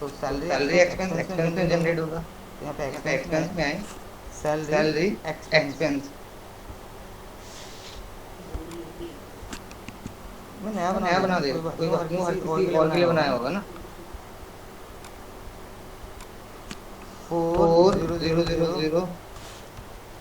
तो तो salary salary expense expense expense में एक्सपेंस में जनरेट जनरेट होगा। होगा। तो यहाँ पे यहाँ पे एक्सपेंस में एक्सपेंस है में आए सैलरी सैलरी एक्सपेंस। एक्सपेंस। मैं नया मैं बना नया दिया, बना दे, कोई बात कोई नहीं, वो बात हर नहीं, वो हर किसी और किसी के लिए और के बनाया लिए होगा बनाया ना। होगा ना। 4 four 0 zero 0 zero 0 zero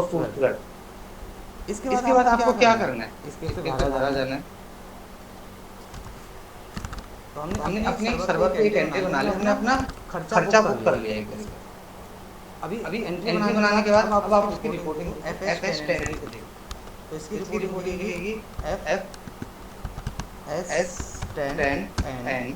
post कर। इसके बाद आपको क्या करना है? इसके इसके से ऊपर बाहर भरा जाना है। जाना है। तो हमने अपने सर्वर पे एक एंट्री बना ली, हमने अपना खर्चा बुक कर लिया एक तरीके से। अभी एंट्री बनाने के बाद अब आप उसकी रिपोर्टिंग FS टेनेंसी को देखो। तो इसकी इसकी रिपोर्टिंग रिपोर्टिंग रहेगी F S FS10 N N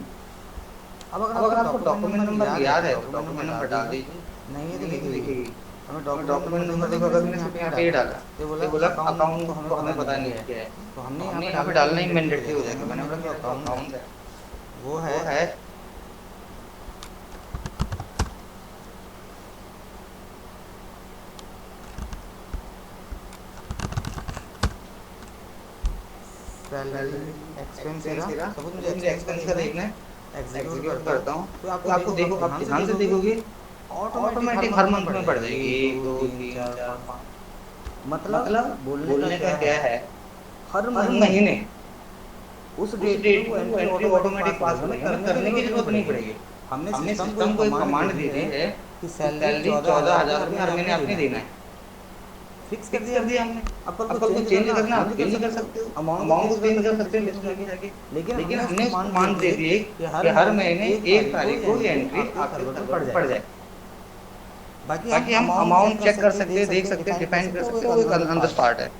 अब अब अगर आपको डॉक्यूमेंट नंबर याद है तो डॉक्यूमेंट नंबर डाल दीजिए। नहीं है तो नहीं देखिए, हमें डॉक्यूमेंट नंबर देखो, अगर मैंने सिर्फ यहाँ पे ही डाला, ये बोला अकाउंट तो हमें पता नहीं क्या है, तो तो हमने हमने यहाँ पे डालना ही मैंडेटरी हो जाएगा। मैंने बोला मेरा तो अकाउंट है, वो वो है है सैलरी एक्सपेंस एक्सपेंस। सपोज मुझे मुझे एक्सपेंस का देखना है, एग्जीक्यूट करता हूँ। तो तो आपको देखो, आप ध्यान से देखोगे ऑटोमेटिक हर मंथ में बढ़ जाएगी, 1 2 3 4 5। मतलब बोलने का क्या है, हर हर महीने महीने उस उस डेट डेट को को एंट्री ऑटोमेटिक पास हो जाएगी, हमें करने की जरूरत नहीं पड़ेगी। हमने सिस्टम को एक कमांड दे दी है कि सैलरी 14,000 रुपये हर महीने आपने देना है। फिक्स फिक्स कर दिया हमने। अब अब कल को चेंज करना आप चेंज कर सकते हो, अमाउंट को चेंज कर सकते हो लिस्ट में जाके। लेकिन हमने उसको कमांड दे दी कि हर महीने 1 तारीख को ये एंट्री आपके सर्वर पर पड़ जाए। बाकी हम अमाउंट चेक कर सकते हैं, देख सकते हैं, डिफाइन कर सकते हैं, वो एक अंदर पार्ट है।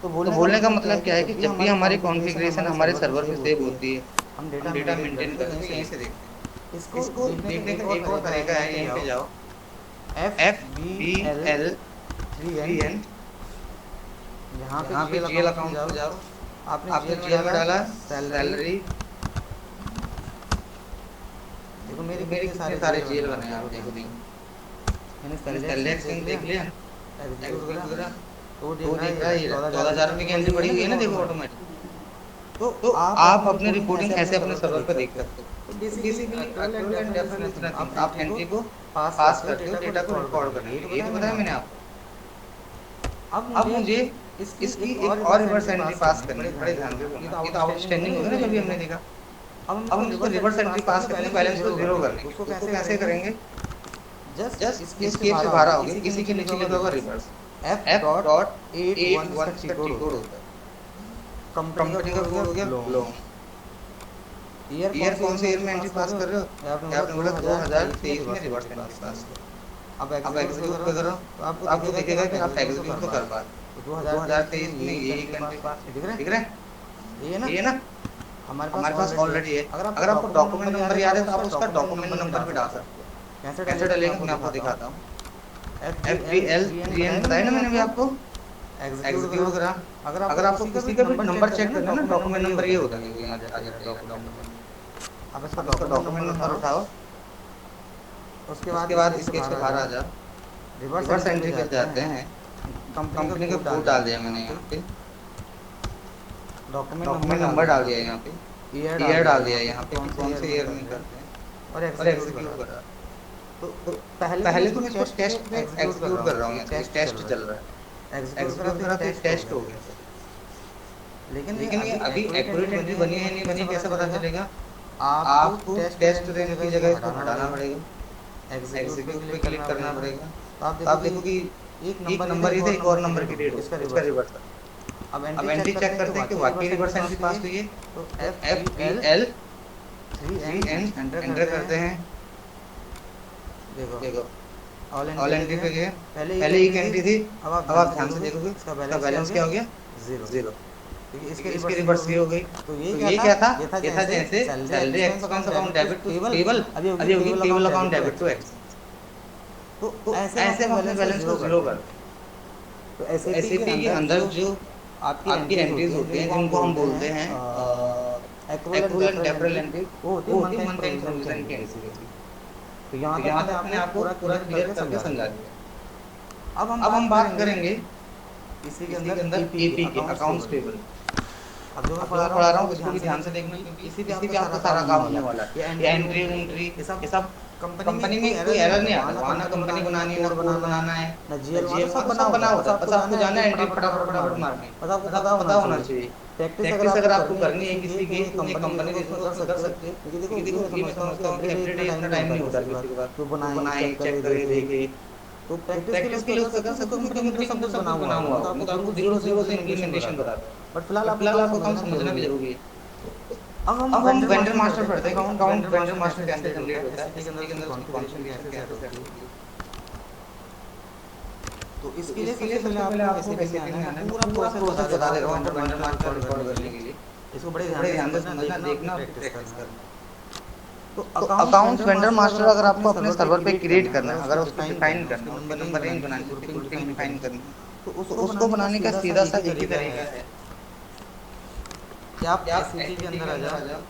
तो तो बोलने का मतलब क्या है कि जब भी हमारी कॉन्फ़िगरेशन हमारे सर्वर पे सेव होती है, हम डेटा मेंटेन करते हैं, यहीं से देखते हैं। इसको देखने का एक और तरीका है, यहीं पे जाओ, FBL 3N, यहाँ पे GL अकाउंट पे जाओ। आपने GL में डाला सैलरी, देखो मेरे कितने सारे GL बने हैं, आप देखो। मैंने सैलरी एक्सचेंज देख लिया, एग्जीक्यूट वगैरह, तो वो देख रहा है ये 14,000 रुपये की एंट्री पड़ी हुई है ना, देखो ऑटोमेटिक। तो आप अपनी रिपोर्टिंग ऐसे अपने सर्वर पे देख सकते हो। Basically actual and definite nothing, आप एंट्री को पास करते हो, डेटा को रिकॉर्ड करने के लिए। ये तो बताया मैंने आपको। अब मुझे इसकी एक और रिवर्स एंट्री पास करनी है, बड़े ध्यान से सुनना। ये तो आउटस्टैंडिंग हो गया ना जो भी हमने देखा। अब हम इसको रिवर्स एंट्री पास करके बैलेंस को जीरो करने, उसको कैसे करेंगे? जस्ट एस्केप से बाहर आओगे, किसी के नीचे लिखा होगा रिवर्स, F.81 का टी कोड होता है। कंपनी का कोड हो गया लोन। ईयर कौन से ईयर में एंट्री पास कर रहे हो? आपने बोला 2023 में रिवर्स एंट्री पास करो। अब एग्जीक्यूट करो तो आपको दिखेगा कि आप एग्जीक्यूट तो कर पा रहे हो। 2023 में ये एंट्री पास दिख रहा है, ये ना हमारे पास ऑलरेडी है। अगर आपको डॉक्यूमेंट नंबर याद है तो आप उसका डॉक्यूमेंट नंबर भी डाल सकते हो। कैसे डालेंगे मैं आपको दिखाता हूँ। FBL 3N बताया ना मैंने भी आपको, एग्जीक्यूट करा। अगर आपको किसी का भी नंबर चेक करना है ना, डॉक्यूमेंट नंबर ये होता है, यहाँ आ जाता है डॉक्यूमेंट नंबर। अब इसका डॉक्यूमेंट नंबर उठाओ, उसके बाद इसके से बाहर आ जाओ, रिवर्स एंट्री पे जाते हैं, कंपनी का कोड डाल दिया मैंने यहाँ पे, डॉक्यूमेंट नंबर डाल दिया यहाँ पे, ईयर डाल दिया यहाँ पे, कौन से ईयर में करते हैं, और एग्जीक्यूट करा। तो पहले तो मैं इसको टेस्ट एग्जीक्यूट कर रहा हूँ, टेस्ट चल रहा है, एग्जीक्यूट करा तो टेस्ट हो गया। लेकिन ये अभी एक्यूरेट एंट्री बनी है नहीं बनी कैसे पता चलेगा? आपको टेस्ट देने की जगह इसको हटाना पड़ेगा, एग्जीक्यूट पे क्लिक करना पड़ेगा। तो आप देखो कि एक नंबर ही था, एक और नंबर की डेट इसका रिवर्स था। अब एंट्री चेक करते हैं कि वाकई रिवर्स एंट्री पास हुई है। तो FBL 3N एंटर करते हैं। देखो ऑल एंट्री पे गए, पहले एक एंट्री थी, अब आप ध्यान से देखोगे इसका बैलेंस क्या हो गया? जीरो। इसके रिवर्स ये हो गई। तो ये क्या था? ये था जैसे salary expense account debit to payable, अभी होगी payable account debit to expense. तो ऐसे हम अपने बैलेंस को जीरो कर। तो एसएपी के अंदर जो आपकी एंट्रीज होती हैं जिनको हम बोलते हैं एक्रूअल एंड डेफरल एंट्री, वो होती है मंथ एंड प्रोविजन की एंट्री। तो यहाँ तक मैंने आपको पूरा क्लियर करके समझा दिया। अब हम बात करेंगे इसी के अंदर एपी के अकाउंट्स पेबल। अब जो मैं पढ़ा रहा हूँ उसको भी ध्यान से देखना, क्योंकि इसी पे आपका सारा काम होने वाला है। ये एंट्री ये सब कंपनी में कोई एरर नहीं आता, वहाँ ना कंपनी बनानी है, ना कोड बनाना है, ना जीएल सब बना होता है। बस आपको जाना है एंट्री फटाफट मारनी, बस आपको पता होना चाहिए। प्रैक्टिस अगर आपको करनी है किसी की कंपनी की तो कर सकते हो। क्योंकि देखो ये मैं समझता हूँ कि एवरीडे इतना टाइम नहीं होता किसी के पास तो बनाए चेक करे देखे। तो प्रैक्टिस के लिए उसका कर सकते हो, कंपनी सब कुछ बना हुआ तो आपको जीरो से इम्प्लीमेंटेशन बताता है। बट फिलहाल आपको काम समझना भी जरूरी है। अब हम वेंडर मास्टर पढ़ते हैं, अकाउंट वेंडर मास्टर कैसे जनरेट होता है, इसके अंदर उसकी कॉन्फ़िगरेशन कैसे सेट होती है। तो इसके लिए सबसे पहले आपको कैसे आना है, पूरा प्रोसेस बता दे रहा हूँ वेंडर मास्टर रिकॉर्ड करने के लिए। इसको बड़े ध्यान से समझना, देखना, प्रैक्टिस करना। तो अकाउंट्स वेंडर मास्टर अगर आपको अपने सर्वर पे क्रिएट करना है, अगर उसको डिफाइन करना है, उसकी नंबर रेंज बनानी है, उसकी ग्रुपिंग डिफाइन करनी है, तो उसको बनाने का सीधा सा एक ही तरीका है कि आप एससीटी के अंदर आ जाओ।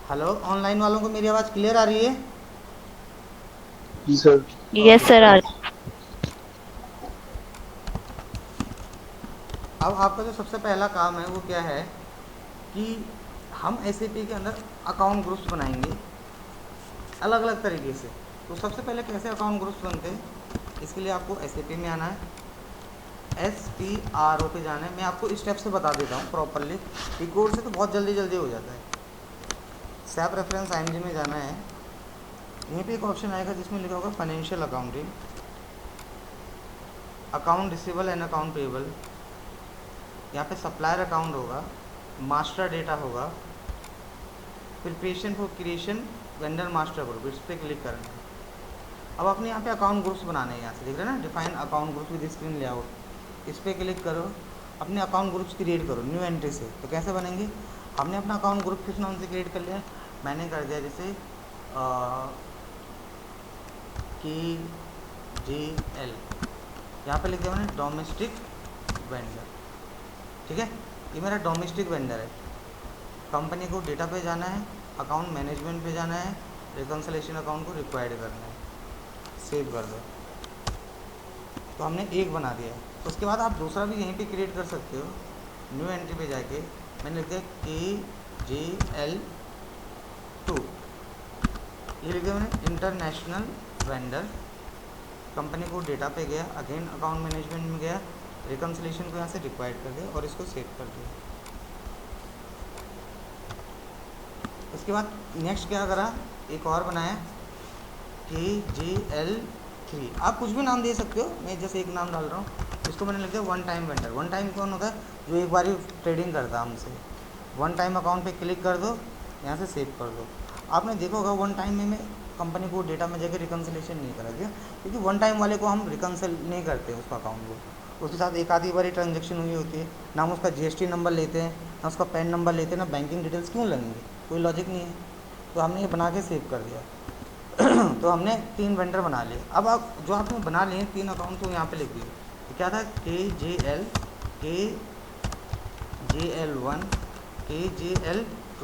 हेलो, ऑनलाइन वालों को मेरी आवाज़ क्लियर आ रही है? जी सर। Yes sir. अब आपका जो सबसे पहला काम है वो क्या है कि हम एसएपी के अंदर अकाउंट ग्रुप्स बनाएंगे अलग अलग तरीके से। तो सबसे पहले कैसे अकाउंट ग्रुप्स बनते हैं, इसके लिए आपको एसएपी में आना है, SPRO पे जाना है। मैं आपको स्टेप से बता देता हूँ प्रॉपरली, कीबोर्ड से तो बहुत जल्दी जल्दी हो जाता है। सैप रेफरेंस IMG में जाना है, यहीं पे एक ऑप्शन आएगा जिसमें लिखा होगा financial accounting, account receivable and account payable. यहाँ पे सप्लायर अकाउंट होगा, मास्टर डेटा होगा, preparation for creation vendor master group, इस पर क्लिक करना है। अब अपने यहाँ पे अकाउंट ग्रुप्स बनाने हैं, यहाँ से देख रहे हैं ना, define account group with screen layout, इस पर क्लिक करो, अपने अकाउंट ग्रुप्स क्रिएट करो न्यू एंट्री से। तो कैसे बनेंगे, हमने अपना अकाउंट ग्रुप किस नाम से क्रिएट कर लिया, मैंने कर दिया जैसे KGL, यहाँ पे लिख दिया मैंने डोमेस्टिक वेंडर, ठीक है, ये मेरा डोमेस्टिक वेंडर है। कंपनी को डेटा पे जाना है, अकाउंट मैनेजमेंट पे जाना है, रिकंसिलेशन अकाउंट को रिक्वायर्ड करना है, सेव कर दो। तो हमने एक बना दिया। उसके बाद आप दूसरा भी यहीं पे क्रिएट कर सकते हो, न्यू एंट्री पे जाके मैंने लिख दिया KGL2, ये लिख दिया मैंने इंटरनेशनल वेंडर। कंपनी को डेटा पे गया, अगेन अकाउंट मैनेजमेंट में गया, रिकंसिलेशन को यहाँ से रिक्वायर्ड कर दिया और इसको सेव कर दिया। उसके बाद नेक्स्ट क्या करा, एक और बनाया KGL3, आप कुछ भी नाम दे सकते हो, मैं जैसे एक नाम डाल रहा हूँ, इसको मैंने लिख दिया one time vendor. One time कौन होता है, जो एक बार ही ट्रेडिंग करता है हमसे। वन टाइम अकाउंट पे क्लिक कर दो, यहाँ से सेव कर दो। आपने देखा होगा वन टाइम में मैं कंपनी को डेटा में जाकर रिकंसिलेशन नहीं करा दिया, क्योंकि वन टाइम वाले को हम रिकंसिल नहीं करते उसका अकाउंट को, उसके साथ एक आधी बार ही ट्रांजेक्शन हुई होती है, ना हम उसका GST नंबर लेते हैं, ना उसका पैन नंबर लेते हैं, ना बैंकिंग डिटेल्स क्यों लगेंगे, कोई लॉजिक नहीं है। तो हमने ये बना के सेव कर दिया। तो हमने 3 वेंडर बना लिए। अब आप जो आपने बना लिए 3 अकाउंट तो यहाँ पे लिख दिए, तो क्या था KGL, KGL1, KGL2,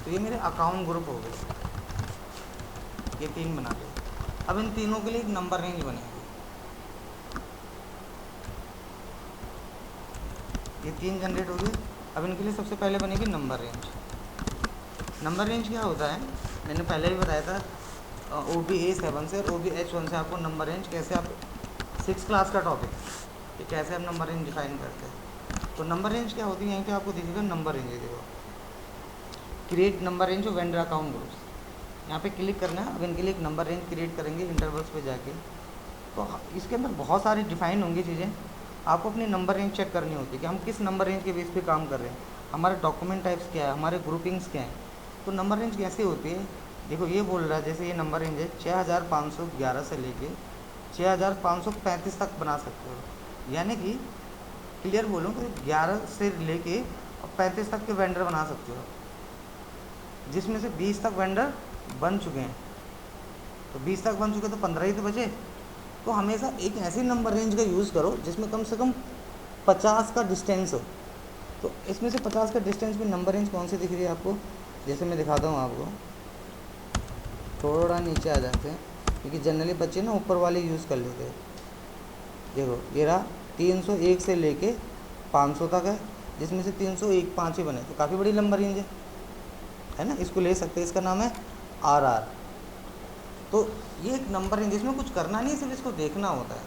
तो ये मेरे अकाउंट ग्रुप हो गए, ये 3 बना लिए। अब इन तीनों के लिए एक नंबर रेंज बनेगी, ये 3 जनरेट हो गए। अब इनके लिए सबसे पहले बनेगी नंबर रेंज। नंबर रेंज क्या होता है, मैंने पहले भी बताया था, OBA7 से और OBH1 से आपको नंबर रेंज कैसे, आप 6 क्लास का टॉपिक कि कैसे हम नंबर रेंज डिफाइन करते हैं। तो नंबर रेंज क्या होती है, यहीं पे आपको दिखेगा नंबर रेंज, देखो create number range of vendor account groups, यहाँ पे क्लिक करना है। अब इनके लिए एक नंबर रेंज क्रिएट करेंगे इंटरवल्स पे जाके। तो इसके अंदर बहुत सारी डिफाइन होंगी चीज़ें, आपको अपनी नंबर रेंज चेक करनी होती है कि हम किस नंबर रेंज के बेस पे काम कर रहे हैं, हमारे डॉक्यूमेंट टाइप्स क्या है, हमारे ग्रुपिंग्स क्या हैं। तो नंबर रेंज कैसे होती है, देखो ये बोल रहा है जैसे ये नंबर रेंज है 6511 से लेके 6535 तक बना सकते हो, यानी कि क्लियर बोलूँ तो 11 से लेके 35 तक के वेंडर बना सकते हो, जिसमें से 20 तक वेंडर बन चुके हैं। तो 20 तक बन चुके तो 15 ही तो बचे। तो हमेशा एक ऐसी नंबर रेंज का यूज़ करो जिसमें कम से कम 50 का डिस्टेंस हो। तो इसमें से 50 का डिस्टेंस में नंबर रेंज कौन सी दिख रही है आपको, जैसे मैं दिखाता हूँ आपको, थोड़ा नीचे आ जाते हैं क्योंकि जनरली बच्चे ना ऊपर वाले यूज़ कर लेते हैं। देखो ये रहा 301 से लेके 500 तक है, जिसमें से 301 5 ही बने, तो काफ़ी बड़ी नंबर रेंज है ना, इसको ले सकते हैं। इसका नाम है RR। तो ये एक नंबर रेंज, इसमें कुछ करना नहीं है, सिर्फ इसको देखना होता है।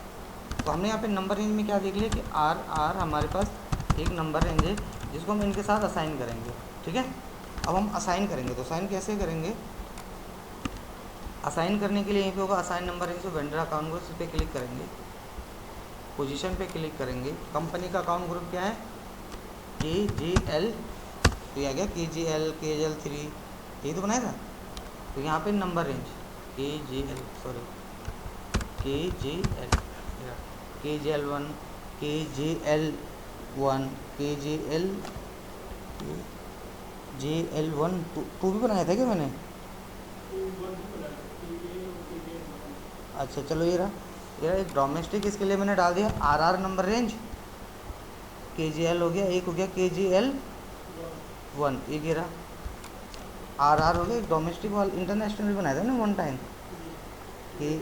तो हमने यहाँ पे नंबर रेंज में क्या देख लिया कि RR हमारे पास एक नंबर रेंज है जिसको हम इनके साथ असाइन करेंगे, ठीक है। अब हम असाइन करेंगे, तो असाइन कैसे करेंगे, असाइन करने के लिए यहीं पे होगा assign number range, vendor account group, इस पर क्लिक करेंगे, पोजीशन पे क्लिक करेंगे, कंपनी का अकाउंट ग्रुप क्या है KGL तो ये आ गया KGL KGL3, यही तो बनाया था। तो यहाँ पे number range KGL KGL1 KGL1 KGL1 to भी बनाया था क्या मैंने? अच्छा चलो ये रहा एक डोमेस्टिक, इसके लिए मैंने डाल दिया RR नंबर रेंज, KGL हो गया, एक हो गया KGL1, एक ये रहा RR हो गया। एक डोमेस्टिक वाला इंटरनेशनल भी बनाया था ना वन टाइम, कि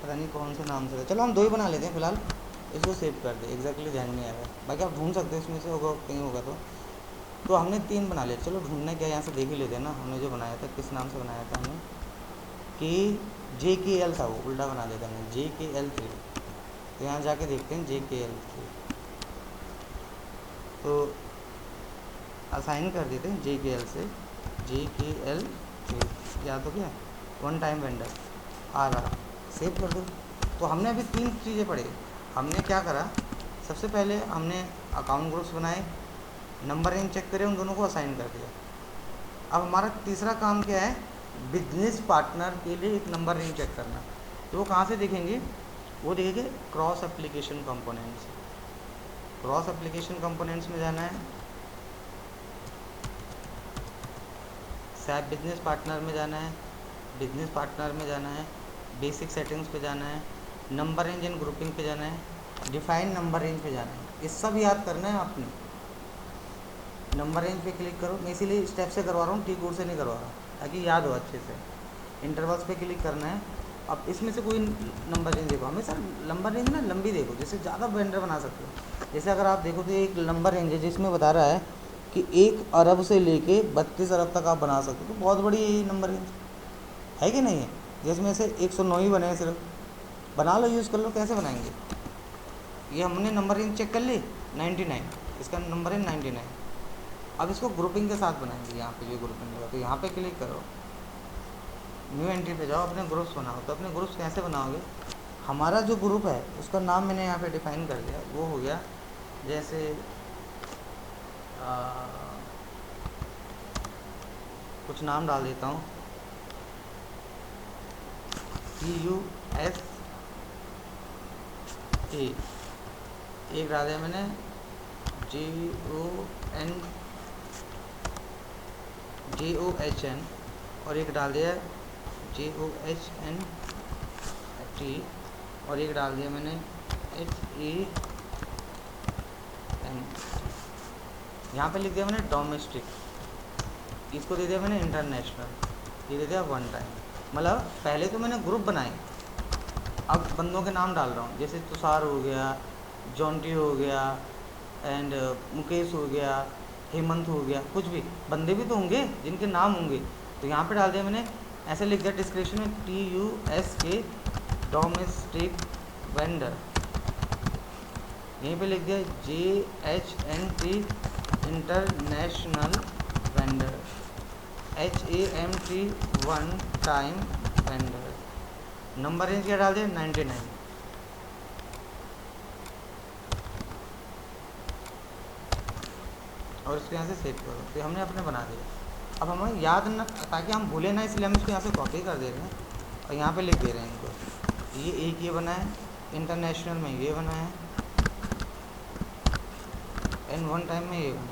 पता नहीं कौन से नाम से था। चलो हम 2 ही बना लेते हैं फिलहाल, इसको सेव कर दे, एग्जैक्टली ध्यान नहीं आ रहा है, बाकी आप ढूंढ सकते हो इसमें से होगा कहीं होगा तो हमने 3 बना लिया। चलो ढूंढने क्या, यहाँ से देख ही लेते हैं ना हमने जो बनाया था किस नाम से बनाया था हमने, कि JKL था, वो उल्टा बना देता हमने JKL3। तो यहाँ जाके देखते हैं JKL3, तो असाइन कर देते हैं JKL से JKL3, याद हो गया, one time vendor RR, save कर दो। तो हमने अभी 3 चीज़ें पढ़ी। हमने क्या करा, सबसे पहले हमने अकाउंट ग्रुप्स बनाए, नंबर रेंज चेक करे, उन दोनों को असाइन कर दिया। अब हमारा तीसरा काम क्या है, बिजनेस पार्टनर के लिए एक नंबर रेंज चेक करना। तो वो कहाँ से देखेंगे, वो देखेंगे cross application components. Cross application components में जाना है, सैप बिजनेस पार्टनर में जाना है, बिजनेस पार्टनर में जाना है, बेसिक सेटिंग्स पे जाना है, नंबर रेंज एंड ग्रुपिंग पे जाना है, डिफाइन नंबर रेंज पे जाना है। ये सब याद करना है आपने। नंबर रेंज पे क्लिक करो, मैं इसीलिए स्टेप से करवा रहा हूँ, टी कोड से नहीं करवा रहा, ताकि याद हो अच्छे से। इंटरवल्स पे क्लिक करना है। अब इसमें से कोई नंबर रेंज देखो, हमेशा नंबर रेंज ना लंबी देखो, जिससे ज़्यादा वेंडर बना सकते हो। जैसे अगर आप देखो तो एक नंबर रेंज है जिसमें बता रहा है कि 1 अरब से लेके 32 अरब तक आप बना सकते हो, तो बहुत बड़ी ये नंबर रेंज है कि नहीं है। जिसमें से 109 ही बने हैं सिर्फ, बना लो, यूज़ कर लो। कैसे बनाएंगे, ये हमने नंबर रेंज चेक कर ली 99, इसका नंबर है 99। अब इसको ग्रुपिंग के साथ बनाएंगे। यहाँ पे जो ग्रुपिंग होगा, तो यहाँ पे क्लिक करो, न्यू एंट्री पे जाओ, अपने ग्रुप्स बनाओ। तो अपने ग्रुप्स कैसे बनाओगे, हमारा जो ग्रुप है उसका नाम मैंने यहाँ पे डिफाइन कर दिया, वो हो गया जैसे कुछ नाम डाल देता हूँ, TUSA, एक डाल दिया मैंने JOHN, और एक डाल दिया JOHNT, और एक डाल दिया मैंने HEN। यहाँ पे लिख दिया मैंने डोमेस्टिक, इसको दे दिया मैंने इंटरनेशनल, ये दे दिया वन टाइम। मतलब पहले तो मैंने ग्रुप बनाए, अब बंदों के नाम डाल रहा हूँ, जैसे तुषार हो गया, जॉन्टी हो गया, एंड मुकेश हो गया, हेमंत हो गया, कुछ भी बंदे भी तो होंगे जिनके नाम होंगे। तो यहाँ पे डाल दिया मैंने, ऐसे लिख दिया डिस्क्रिप्शन में TUSK डोमेस्टिक वेंडर, यहीं पे लिख दिया JHNT international vendor, HAMT one time vendor. Number range क्या डाल दिया 99, और इसको यहाँ से सेव करो। तो हमने अपने बना दिया। अब हमें याद ना, ताकि हम भूले ना, इसलिए हम इसको यहाँ से कॉपी कर दे रहे हैं और यहाँ पे लिख दे रहे हैं इनको। ये एक ये बना है, इंटरनेशनल में ये बना है, एंड वन टाइम में ये बना है।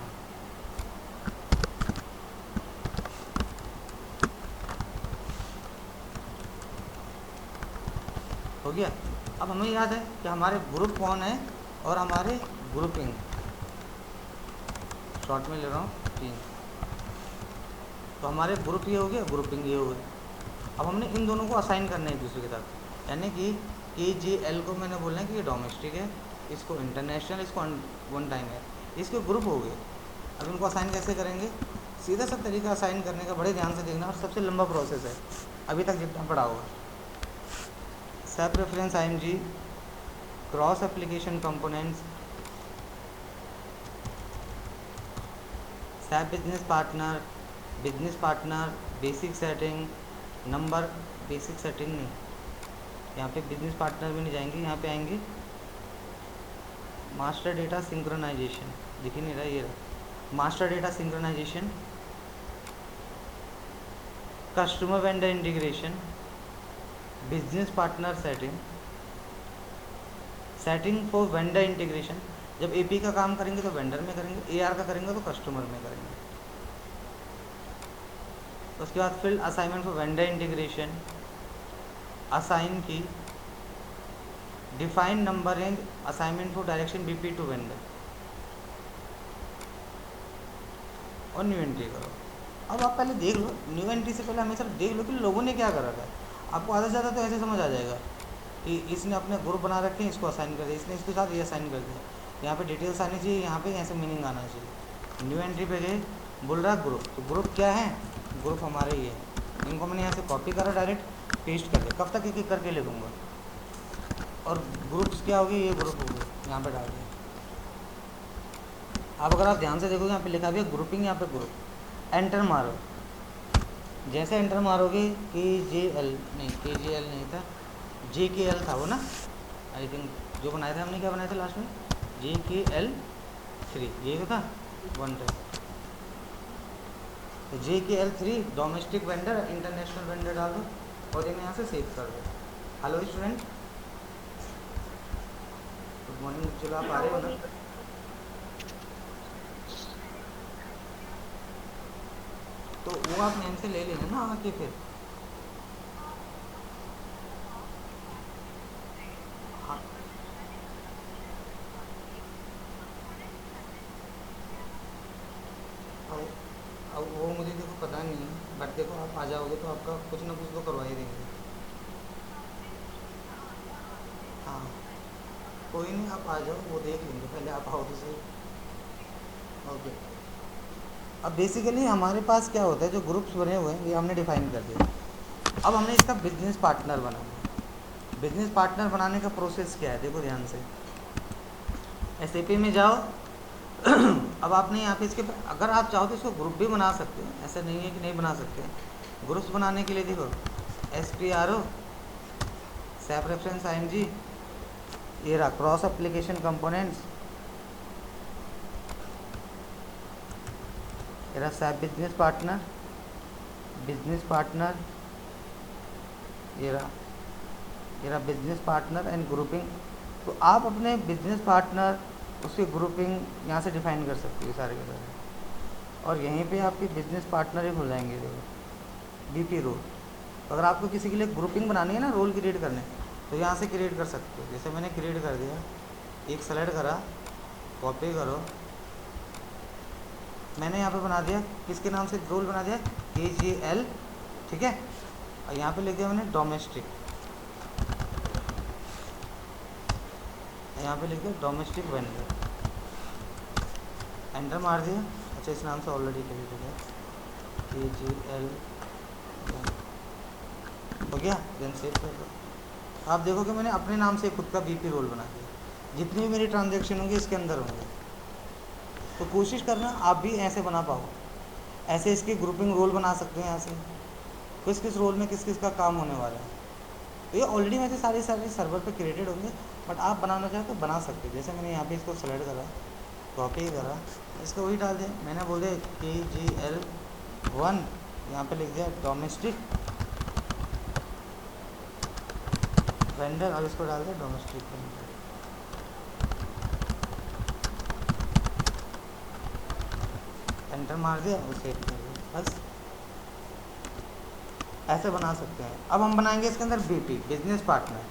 हो गया। अब हमें याद है कि हमारे ग्रुप कौन है और हमारे ग्रुपिंग, शॉर्ट में ले रहा हूँ 3। तो हमारे ग्रुप ये हो गया, ग्रुपिंग ये हो गया। अब हमने इन दोनों को असाइन करना है एक दूसरे के साथ, यानी कि KGL को मैंने बोलना है कि ये डोमेस्टिक है, इसको इंटरनेशनल, इसको वन टाइम है, इसके ग्रुप हो गए। अब इनको असाइन कैसे करेंगे, सीधा सा तरीका असाइन करने का, बड़े ध्यान से देखना, और सबसे लंबा प्रोसेस है अभी तक जितना पढ़ा होगा। सब reference IMG, cross application components, SAP business partner, basic setting, number, basic setting नहीं, यहाँ पे बिजनेस पार्टनर भी नहीं जाएंगे, यहाँ पे आएंगे मास्टर डेटा सिंक्रोनाइजेशन, दिख ही नहीं रहा ये रहा, master data synchronization, customer vendor integration, business partner setting, setting for vendor integration. जब एपी का काम करेंगे तो वेंडर में करेंगे, एआर का करेंगे तो कस्टमर में करेंगे। उसके बाद फिर assignment for vendor integration, assign की, define number range, assignment for direction BP to vendor, और न्यू एंट्री करो। अब आप पहले देख लो, न्यू एंट्री से पहले हमेशा देख लो कि लोगों ने क्या करा है। आपको आधा से ज़्यादा तो ऐसे समझ आ जाएगा कि इसने अपने ग्रुप बना रखे हैं, इसको असाइन कर दिया, इसने इसके साथ ये असाइन कर दिया, यहाँ पे डिटेल्स आनी चाहिए, यहाँ पे ऐसे मीनिंग आना चाहिए। न्यू एंट्री पे गए, बोल रहा ग्रुप, तो ग्रुप क्या है, ग्रुप हमारे ही है। इनको मैंने यहाँ से कॉपी करा, डायरेक्ट पेस्ट कर दिया। कब तक एक एक करके लिखूँगा, और ग्रुप्स क्या होगी, ये ग्रुप होगी, यहाँ पे डाल दिया। अब अगर आप ध्यान से देखोगे यहाँ पे लिखा भी है ग्रुपिंग, यहाँ पे ग्रुप, एंटर मारो। जैसे एंटर मारोगे KJL नहीं था, JKL था वो ना, आई थिंक जो बनाया था हमने, क्या बनाया था लास्ट में, JKL3, ये तो था 1 टाइम। तो JKL3 domestic vendor, international vendor डाल दो और इन्हें यहाँ से सेव कर दो। हेलो स्टूडेंट, गुड मॉर्निंग, चलो आप आ रहे हो ना। तो वो आप नेम से ले लेना ना आके फिर। हाँ, अब वो मुझे देखो पता नहीं है, बट देखो आप आ जाओगे तो आपका कुछ ना कुछ तो करवा ही देंगे। हाँ कोई नहीं, आप आ जाओ, वो देख लेंगे, पहले आप आओ तो सही। ओके, अब बेसिकली हमारे पास क्या होता है, जो ग्रुप्स बने हुए हैं ये हमने डिफाइन कर दिया। अब हमने इसका बिजनेस पार्टनर बनाना है। बिजनेस पार्टनर बनाने का प्रोसेस क्या है, देखो ध्यान से। SAP में जाओ। अब आपने यहाँ पे इसके, अगर आप चाहो तो इसको ग्रुप भी बना सकते हो, ऐसा नहीं है कि नहीं बना सकते। ग्रुप्स बनाने के लिए देखो, SPRO, SAP रेफरेंस ING, ये रहा क्रॉस एप्लीकेशन कंपोनेंट्स, ये रहा SAP बिजनेस पार्टनर, ये रहा बिजनेस पार्टनर एंड ग्रुपिंग। तो आप अपने बिजनेस पार्टनर, उसकी ग्रुपिंग यहाँ से डिफाइन कर सकते हो सारे के सारे, और यहीं पे आपके बिजनेस पार्टनर ही खुल जाएंगे। देखो BP रोल, अगर आपको किसी के लिए ग्रुपिंग बनानी है ना, रोल क्रिएट करने, तो यहाँ से क्रिएट कर सकते हो। जैसे मैंने क्रिएट कर दिया, एक सेलेक्ट करा, कॉपी करो, मैंने यहाँ पे बना दिया, किसके नाम से रोल बना दिया, KJL, ठीक है। और यहाँ पे लिख दिया मैंने डोमेस्टिक, यहाँ पे लिख दिया डोमेस्टिक वेंडर, एंटर मार दिया। अच्छा, इस नाम से ऑलरेडी क्रिएट हो गया, KJL हो गया, देन सेव कर दो। आप देखो कि मैंने अपने नाम से खुद का BP रोल बना दिया। जितनी भी मेरी ट्रांजैक्शन होंगी इसके अंदर होंगे। तो कोशिश करना आप भी ऐसे बना पाओ, ऐसे इसकी ग्रुपिंग रोल बना सकते हैं। यहाँ से किस किस रोल में किस किस का काम होने वाला है। तो ये ऑलरेडी वैसे सारे सर्वर पे क्रिएटेड होंगे, बट आप बनाना चाहे तो बना सकते हो। जैसे मैंने यहाँ पे इसको सेलेक्ट करा, कॉपी करा, इसको वही डाल दिया, मैंने बोल दिया KJL1, यहाँ पे लिख दिया डोमेस्टिक वेंडर, और इसको डाल दिया डोमेस्टिक वेंडर, एंटर मार दिया और सेव कर दिया। बस ऐसे बना सकते हैं। अब हम बनाएंगे इसके अंदर BP, business partner.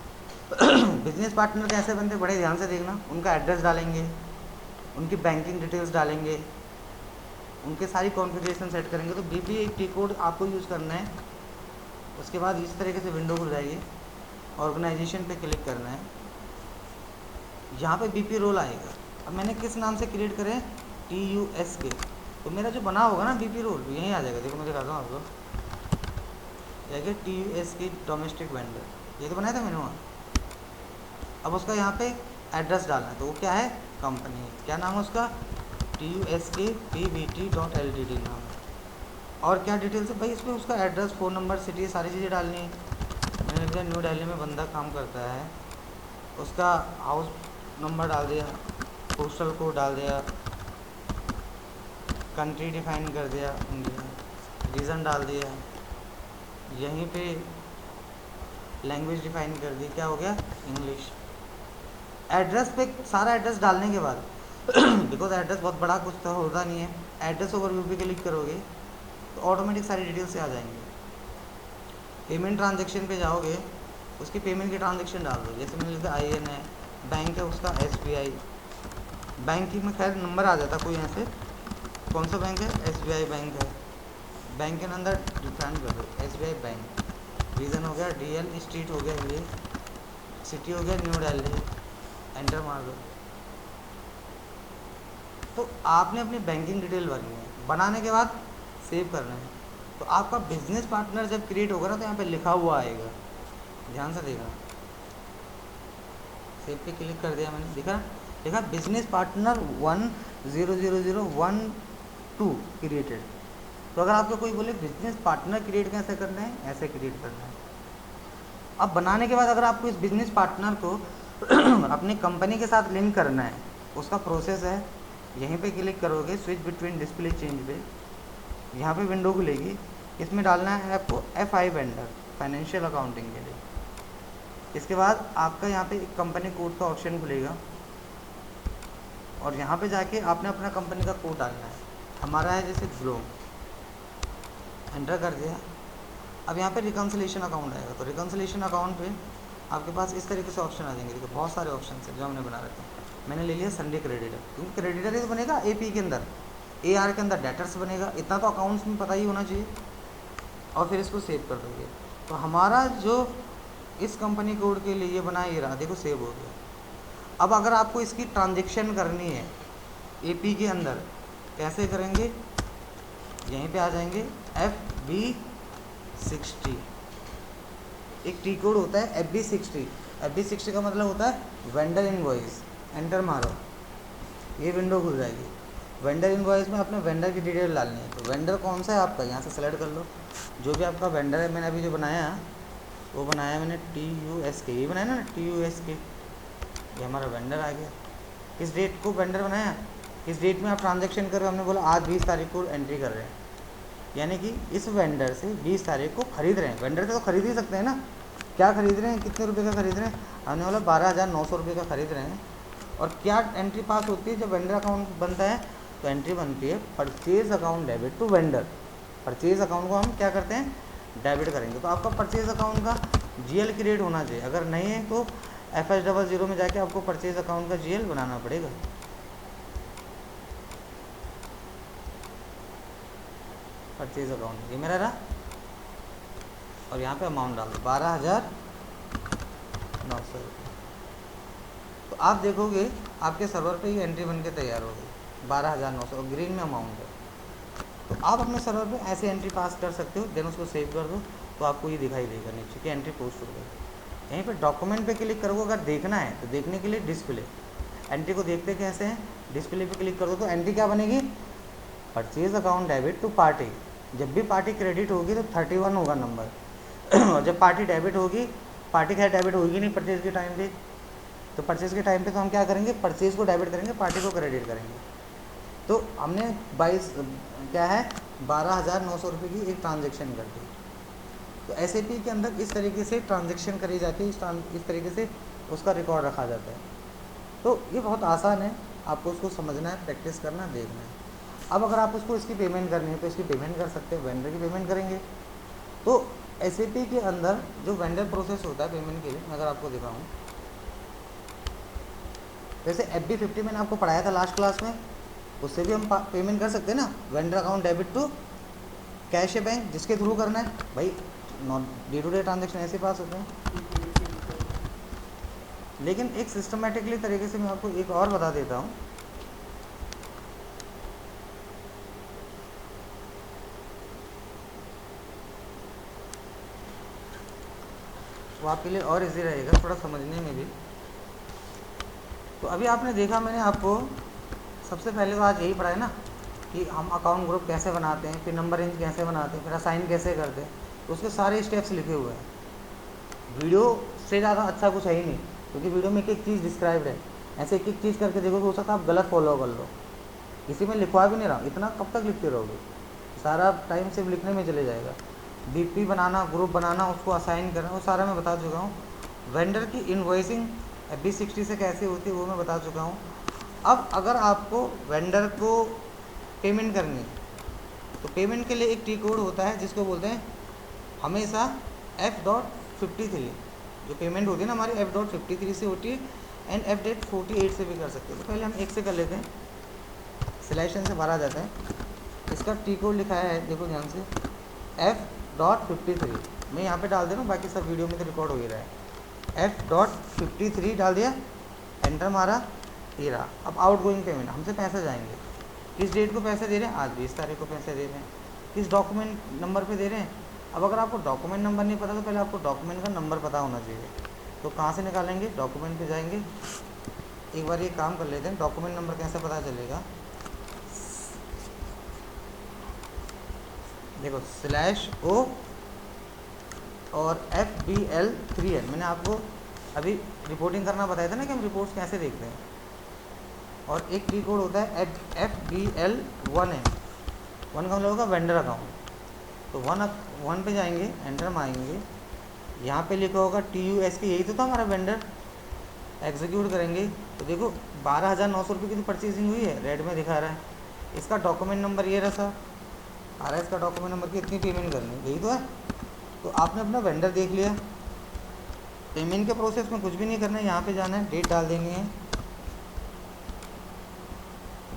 Business partner कैसे बनते, बड़े ध्यान से देखना। उनका एड्रेस डालेंगे, उनकी बैंकिंग डिटेल्स डालेंगे, उनके सारी कॉन्फ़िगरेशन सेट करेंगे। तो BP एक T कोड आपको यूज़ करना है। उसके बाद इस तरीके से विंडो खुल जाएगी, ऑर्गेनाइजेशन पे क्लिक करना है, यहाँ पे BP रोल आएगा। अब मैंने किस नाम से क्रिएट करें, TUSK, तो मेरा जो बना होगा ना BP रोल यहीं आ जाएगा। देखो मैं दिखाता हूँ आपको, जाएगा TUSK डोमेस्टिक वेंडर, ये तो बनाया था मैंने वहाँ। अब उसका यहाँ पे एड्रेस डालना है, तो वो क्या है, कंपनी, क्या नाम है उसका, TUSKPVT.LTD नाम है। और क्या डिटेल्स है भाई इसमें, उसका एड्रेस, फ़ोन नंबर, सिटी, सारी चीज़ें डालनी है। मैंने लिख दिया न्यू दिल्ली में बंदा काम करता है, उसका हाउस नंबर डाल दिया, पोस्टल कोड डाल दिया, कंट्री डिफाइन कर दिया इंडिया, रीज़न डाल दिया, यहीं पे लैंग्वेज डिफाइन कर दी, क्या हो गया इंग्लिश। एड्रेस पे सारा एड्रेस डालने के बाद बिकॉज एड्रेस बहुत बड़ा कुछ तो होता नहीं है, एड्रेस ओवरव्यू पे क्लिक करोगे तो ऑटोमेटिक सारी डिटेल्स से आ जाएंगे। पेमेंट ट्रांजेक्शन पे जाओगे, उसकी पेमेंट की ट्रांजेक्शन डाल दो, जैसे मैंने लिखा IN है, बैंक है उसका SBI, बैंक की में खैर नंबर आ जाता कोई ऐसे, कौन सा बैंक है SBI बैंक है, बैंक के अंदर डिफाइन कर दो SBI बैंक, रीजन हो गया DL, स्ट्रीट हो गया ये, सिटी हो गया न्यू दिल्ली, एंटर मार दो। तो आपने अपनी बैंकिंग डिटेल भरनी है, बनाने के बाद सेव करना है। तो आपका बिजनेस पार्टनर जब क्रिएट होगा ना तो यहाँ पे लिखा हुआ आएगा, ध्यान से देखना, सेव पे क्लिक कर दिया मैंने, देखा बिजनेस पार्टनर 100012 क्रिएटेड। तो अगर आपको कोई बोले बिजनेस पार्टनर क्रिएट कैसे करना है, ऐसे क्रिएट करना है। अब बनाने के बाद अगर आपको इस बिजनेस पार्टनर को अपनी कंपनी के साथ लिंक करना है, उसका प्रोसेस है, यहीं पे क्लिक करोगे स्विच बिटवीन डिस्प्ले चेंज पे, यहाँ पे विंडो खुलेगी, इसमें डालना है आपको FI वेंडर, फाइनेंशियल अकाउंटिंग के लिए। इसके बाद आपका यहाँ पे एक कंपनी कोड का ऑप्शन खुलेगा और यहाँ पे जाके आपने अपना कंपनी का कोड डालना है, हमारा है जैसे ग्लो, एंटर कर दिया। अब यहाँ पे रिकन्सिलेशन अकाउंट आएगा, तो रिकन्सिलेशन अकाउंट पे आपके पास इस तरीके से ऑप्शन आ जाएंगे, देखो बहुत सारे ऑप्शन है जो हमने बना रखे हैं। मैंने ले लिया संडे क्रेडिटर, क्योंकि क्रेडिटर ही तो बनेगा AP के अंदर, AR के अंदर डेटर्स बनेगा, इतना तो अकाउंट्स में पता ही होना चाहिए। और फिर इसको सेव कर दोगे, तो हमारा जो इस कंपनी कोड के लिए बना ये रहा, देखो सेव हो गया। अब अगर आपको इसकी ट्रांजेक्शन करनी है AP के अंदर, कैसे करेंगे, यहीं पे आ जाएंगे FB60, एक T कोड होता है FB60, FB60 का मतलब होता है वेंडर इनवॉइस, एंटर मारो, ये विंडो खुल जाएगी। वेंडर इनवॉइस में अपने वेंडर की डिटेल डालनी है, तो वेंडर कौन सा है आपका, यहाँ से सेलेक्ट कर लो, जो भी आपका वेंडर है। मैंने अभी जो बनाया वो बनाया मैंने TUSK, ये बनाया ना TUSK, ये हमारा वेंडर आ गया। किस डेट को वेंडर बनाया, किस डेट में आप ट्रांजेक्शन कर रहे हो, हमने बोला आज 20 तारीख को एंट्री कर रहे हैं, यानी कि इस वेंडर से 20 तारीख को खरीद रहे हैं। वेंडर से तो खरीद ही सकते हैं ना, क्या खरीद रहे हैं, कितने रुपए का खरीद रहे हैं, हमने बोला 12,900 रुपये का खरीद रहे हैं। और क्या एंट्री पास होती है जब वेंडर अकाउंट बनता है, तो एंट्री बनती है purchase account debit to vendor. Purchase account को हम क्या करते हैं, डेबिट करेंगे। तो आपका परचेज अकाउंट का GL क्रिएट होना चाहिए, अगर नहीं है तो FS00 में जाके आपको परचेज अकाउंट का GL बनाना पड़ेगा। परचेज अकाउंट ये मेरा रहा, और यहाँ पे अमाउंट डाल दो 12,900 रुपये। तो आप देखोगे आपके सर्वर पे ये एंट्री बन के तैयार हो गई 12,900, और ग्रीन में अमाउंट है। तो आप अपने सर्वर पे ऐसे एंट्री पास कर सकते हो, देन उसको सेव कर दो, तो आपको ये दिखाई देगा नीचे कि एंट्री पोस्ट हो गई। यहीं पे डॉक्यूमेंट पे क्लिक करोगे, अगर देखना है तो देखने के लिए डिस्प्ले, एंट्री को देखते कैसे हैं, डिस्प्ले पे क्लिक कर दो, तो एंट्री क्या बनेगी, purchase account debit to party. जब भी पार्टी क्रेडिट होगी तो 31 होगा नंबर, और जब पार्टी डेबिट होगी, पार्टी खैर डेबिट होगी नहीं परचेज के टाइम पे, तो परचेज के टाइम पे तो हम क्या करेंगे, परचेज को डेबिट करेंगे, पार्टी को क्रेडिट करेंगे। तो हमने 12,900 रुपये की एक ट्रांजेक्शन कर दी। तो SAP के अंदर इस तरीके से ट्रांजेक्शन करी जाती है, इस तरीके से उसका रिकॉर्ड रखा जाता है। तो ये बहुत आसान है, आपको उसको समझना है, प्रैक्टिस करना, देखना है। अब अगर आप उसको इसकी पेमेंट करनी है तो इसकी पेमेंट कर सकते हैं, वेंडर की पेमेंट करेंगे। तो SAP के अंदर जो वेंडर प्रोसेस होता है पेमेंट के लिए, मैं अगर आपको दिखाऊँ, जैसे FB50 मैंने आपको पढ़ाया था लास्ट क्लास में, उससे भी हम पेमेंट कर सकते हैं ना, vendor account debit to cash bank, जिसके थ्रू करना है भाई, डे टू डे ट्रांजेक्शन ऐसे पास होते हैं। लेकिन एक सिस्टमेटिकली तरीके से मैं आपको एक और बता देता हूँ, वो आपके लिए और इजी रहेगा थोड़ा समझने में भी। तो अभी आपने देखा, मैंने आपको सबसे पहले तो आज यही पढ़ा है ना कि हम अकाउंट ग्रुप कैसे बनाते हैं, फिर नंबर रेंज कैसे बनाते हैं, फिर असाइन कैसे करते हैं, तो उसके सारे स्टेप्स लिखे हुए हैं। वीडियो से ज़्यादा अच्छा कुछ है ही नहीं, क्योंकि वीडियो में एक एक चीज़ डिस्क्राइब है, ऐसे एक एक चीज़ करके देखो तो हो सकता है आप गलत फॉलो कर लो। इसी में लिखवा भी नहीं रहा हूँ, इतना कब तक लिखते रहोगे, सारा टाइम सिर्फ लिखने में चले जाएगा। बीपी बनाना, ग्रुप बनाना, उसको असाइन करना, वो सारा मैं बता चुका हूँ। वेंडर की इनवॉइसिंग FB60 से कैसे होती है वो मैं बता चुका हूँ। अब अगर आपको वेंडर को पेमेंट करनी है तो पेमेंट के लिए एक टी कोड होता है जिसको बोलते हैं हमेशा F.53। जो पेमेंट होती है ना हमारी F.53 से होती है एंड F.48 से भी कर सकते हैं। तो पहले हम एक से कर लेते हैं, सिलेक्शन से बाहर आ जाते हैं। इसका टी कोड लिखाया है, देखो ध्यान से, F.53। मैं यहाँ पे डाल दे रहा हूँ, बाकी सब वीडियो में तो रिकॉर्ड हो ही रहा है। F.53 डाल दिया, एंटर मारा, ये रहा। अब आउट गोइंग पेमेंट, हमसे पैसे जाएंगे, किस डेट को पैसे दे रहे हैं, आज 20 तारीख को पैसे दे रहे हैं, किस डॉक्यूमेंट नंबर पे दे रहे हैं। अब अगर आपको डॉक्यूमेंट नंबर नहीं पता तो पहले आपको डॉक्यूमेंट का नंबर पता होना चाहिए। तो कहाँ से निकालेंगे, डॉक्यूमेंट पे जाएंगे। एक बार ये काम कर लेते हैं, डॉक्यूमेंट नंबर कैसे पता चलेगा, देखो /O और FBL3N। मैंने आपको अभी रिपोर्टिंग करना बताया था ना कि हम रिपोर्ट्स कैसे देखते हैं। और एक टी कोड होता है FBL1N। 1 का मतलब होगा वेंडर अकाउंट। तो 1 पे जाएंगे, एंटर मारेंगे, यहाँ पे लिखा होगा TUSK, यही तो था हमारा वेंडर। एग्जीक्यूट करेंगे तो देखो 12,900 रुपये की तो परचेजिंग हुई है, रेड में दिखा रहा है। इसका डॉक्यूमेंट नंबर ये रहा आ रहा है, इसका डॉक्यूमेंट नंबर की इतनी पेमेंट करनी है, यही तो है। तो आपने अपना वेंडर देख लिया। पेमेंट के प्रोसेस में कुछ भी नहीं करना है, यहाँ पे जाना है, डेट डाल देनी है,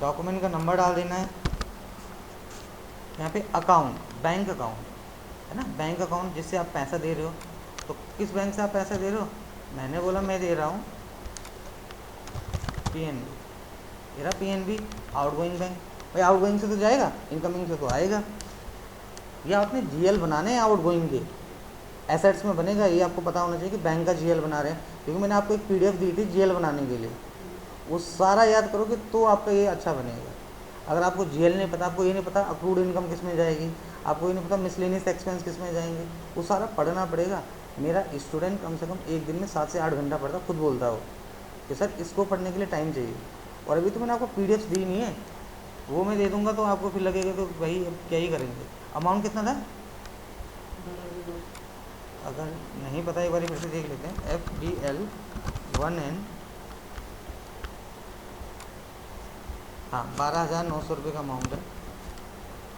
डॉक्यूमेंट का नंबर डाल देना है, यहाँ पे अकाउंट, बैंक अकाउंट है ना, बैंक अकाउंट जिससे आप पैसा दे रहे हो। तो किस बैंक से आप पैसा दे रहे हो, मैंने बोला मैं दे रहा हूँ PNB, मेरा PNB आउटगोइंग बैंक। भाई आउटगोइंग से तो जाएगा, इनकमिंग से तो आएगा। ये आपने GL बनाने हैं आउटगोइंग के, एसेट्स में बनेगा, ये आपको पता होना चाहिए कि बैंक का GL बना रहे हैं। क्योंकि मैंने आपको एक PDF दी थी GL बनाने के लिए, वो सारा याद करोगे तो आपका ये अच्छा बनेगा। अगर आपको GL नहीं पता, आपको ये नहीं पता अक्रूड इनकम किस में जाएगी, आपको ये नहीं पता मिसलेनियस एक्सपेंस किस में जाएंगे, वो सारा पढ़ना पड़ेगा। मेरा स्टूडेंट कम से कम एक दिन में 7 से 8 घंटा पढ़ता, खुद बोलता हो कि सर इसको पढ़ने के लिए टाइम चाहिए। और अभी तो मैंने आपको PDFs दी नहीं है, वो मैं दे दूँगा तो आपको फिर लगेगा तो भाई अब क्या ही करेंगे। अमाउंट कितना था, अगर नहीं पता एक बार फिर से देख लेते हैं। FBL1N, हाँ 12,900 रुपये का अमाउंट है।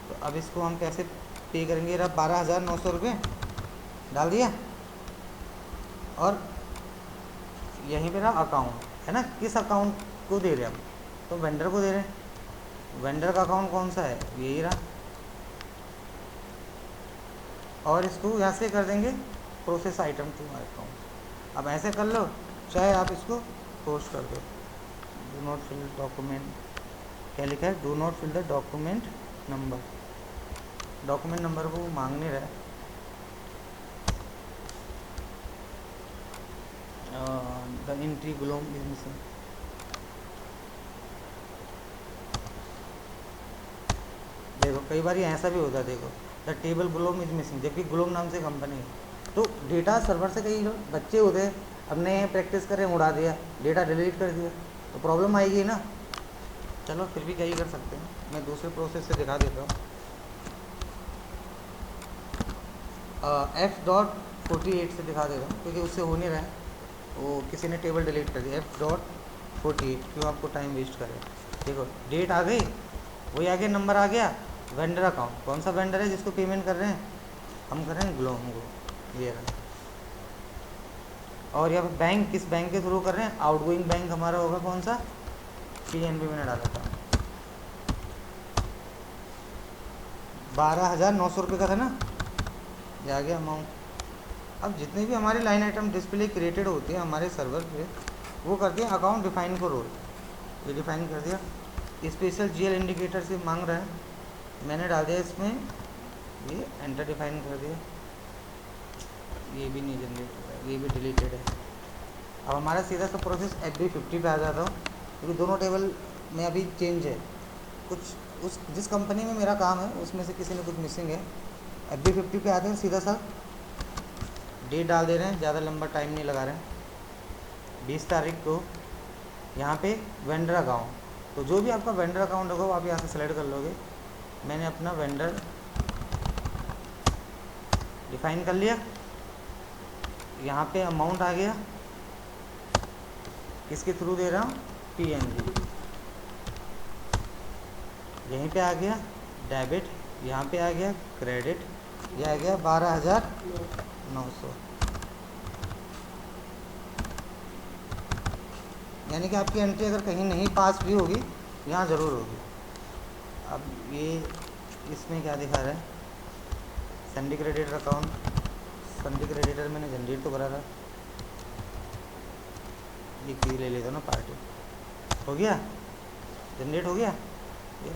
तो अब इसको हम कैसे पे करेंगे, रहा 12,900 रुपये डाल दिया, और यहीं पे रहा अकाउंट है ना, किस अकाउंट को दे रहे हैं हम, तो वेंडर को दे रहे हैं। वेंडर का अकाउंट कौन सा है, यही रहा, और इसको यहाँ से कर देंगे प्रोसेस आइटम टू अकाउंट। अब ऐसे कर लो, चाहे आप इसको पोस्ट कर दो, डू नॉट फिल डॉक्यूमेंट, क्या लिखा है, do not fill the document number. Document number को मांग नहीं रहा है, the entry glom is missing. देखो कई बार ये ऐसा भी होता है, देखो the table glom is missing, जबकि ग्लोम नाम से कंपनी है। तो डेटा सर्वर से कई बच्चे होते हैं, अब नए प्रैक्टिस करें, उड़ा दिया, डेटा डिलीट कर दिया, तो प्रॉब्लम आएगी ना। चलो फिर भी क्या ही कर सकते हैं, मैं दूसरे प्रोसेस से दिखा देता हूँ। F.48 से दिखा देता हूँ, क्योंकि उससे हो नहीं रहा है, वो किसी ने टेबल डिलीट कर दिया। F.48, क्यों आपको टाइम वेस्ट करें। देखो डेट आ गई, वही आ गया, नंबर आ गया, वेंडर अकाउंट, कौन सा वेंडर है जिसको पेमेंट कर रहे हैं, हम कर रहे हैं ग्लोम को, ये रहा। और यहाँ पे बैंक, किस बैंक के थ्रू कर रहे हैं, आउटगोइंग बैंक हमारा होगा कौन सा, PNB मैंने डाला था। 12,900 रुपये का था ना, ये आ गया अमाउंट। अब जितने भी हमारे लाइन आइटम डिस्प्ले क्रिएटेड होते हैं हमारे सर्वर पे, वो करते हैं अकाउंट डिफाइन को रोल, ये डिफाइन कर दिया। स्पेशल GL इंडिकेटर से मांग रहा है, मैंने डाल दिया इसमें, ये एंटर डिफाइन कर दिया, ये भी नहीं जनरेट हो रहा है, ये भी डिलीटेड है। अब हमारा सीधा सा प्रोसेस FB50 पे आ जाता हूँ, क्योंकि दोनों टेबल में अभी चेंज है, कुछ उस जिस कंपनी में मेरा काम है उसमें से किसी ने कुछ मिसिंग है। FB50 पे आते हैं, सीधा सा डेट डाल दे रहे हैं, ज़्यादा लंबा टाइम नहीं लगा रहे हैं। 20 तारीख को यहाँ पे वेंडर अकाउंट, तो जो भी आपका वेंडर अकाउंट होगा वो आप यहाँ से सेलेक्ट कर लोगे। मैंने अपना वेंडर डिफाइन कर लिया। यहाँ पे अमाउंट आ गया, किसके थ्रू दे रहा हूँ, PNG। यहीं पे आ गया डेबिट, यहाँ पे आ गया क्रेडिट, ये आ गया 12,900। यानी कि आपकी एंट्री अगर कहीं नहीं पास भी होगी, यहाँ ज़रूर होगी। अब ये इसमें क्या दिखा रहा है, sundry creditor account, sundry creditor मैंने जनरेट तो करा था, ये की ले लेता ना पार्टी, हो गया जनरेट हो गया। ये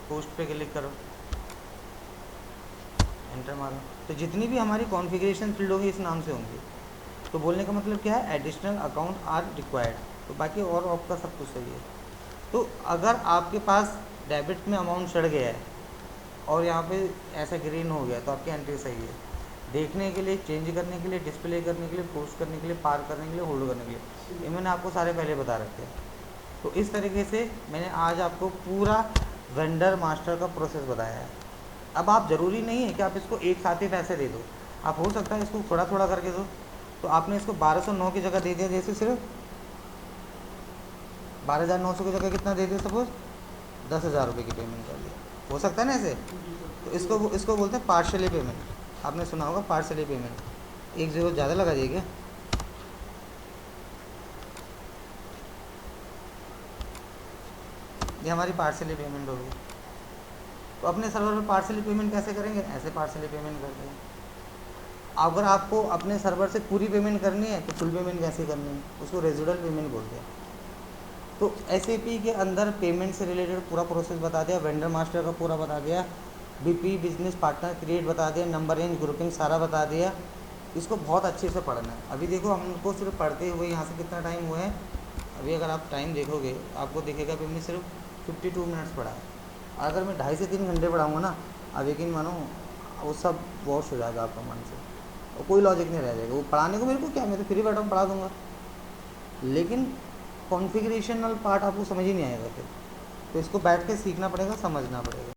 पोस्ट पे क्लिक करो, एंटर मारो, तो जितनी भी हमारी कॉन्फ़िगरेशन फील्ड होगी इस नाम से होंगी। तो बोलने का मतलब क्या है, एडिशनल अकाउंट आर रिक्वायर्ड। तो बाकी और आपका सब कुछ सही है। तो अगर आपके पास डेबिट में अमाउंट चढ़ गया है और यहाँ पे ऐसा ग्रीन हो गया, तो आपकी एंट्री सही है। देखने के लिए, चेंज करने के लिए, डिस्प्ले करने के लिए, पोस्ट करने के लिए, पार करने के लिए, होल्ड करने के लिए, ये मैंने आपको सारे पहले बता रखे हैं। तो इस तरीके से मैंने आज आपको पूरा वेंडर मास्टर का प्रोसेस बताया है। अब आप ज़रूरी नहीं है कि आप इसको एक साथ ही पैसे दे दो, आप हो सकता है इसको थोड़ा थोड़ा करके दो। तो आपने इसको 1209 की जगह दे दिया, जैसे सिर्फ 12,900 की जगह कितना दे दिया, सपोज 10,000 रुपये की पेमेंट कर दिया, हो सकता है ना ऐसे। तो इसको बोलते हैं पार्शली पेमेंट। आपने सुना होगा पार्शली पेमेंट। एक ज़ीरो ज़्यादा लगा दिए क्या, ये हमारी पार्शली पेमेंट होगी। तो अपने सर्वर पे पार्शली पेमेंट कैसे करेंगे, ऐसे पार्शली पेमेंट करते हैं। अगर आपको अपने सर्वर से पूरी पेमेंट करनी है तो फुल पेमेंट कैसे करनी है, उसको रेजिडुअल पेमेंट बोलते हैं। तो SAP के अंदर पेमेंट से रिलेटेड पूरा प्रोसेस बता दिया, वेंडर मास्टर का पूरा बता दिया, BP बिजनेस पार्टनर क्रिएट बता दिया, नंबर रेंज ग्रुपिंग सारा बता दिया। इसको बहुत अच्छे से पढ़ना है। अभी देखो हमको सिर्फ पढ़ते हुए यहाँ से कितना टाइम हुआ है, अभी अगर आप टाइम देखोगे आपको दिखेगा कि हमने सिर्फ 52 मिनट्स पढ़ा है। अगर मैं 2.5 से 3 घंटे पढ़ाऊँगा ना, अब यकीन मानो वो सब वॉश हो जाएगा आपका मन से, और कोई लॉजिक नहीं रह जाएगा। वो पढ़ाने को मेरे को क्या, मैं तो फ्री बैठा हूँ पढ़ा दूँगा, लेकिन कॉन्फ़िगरेशनल पार्ट आपको समझ ही नहीं आएगा फिर। तो इसको बैठ के सीखना पड़ेगा, समझना पड़ेगा।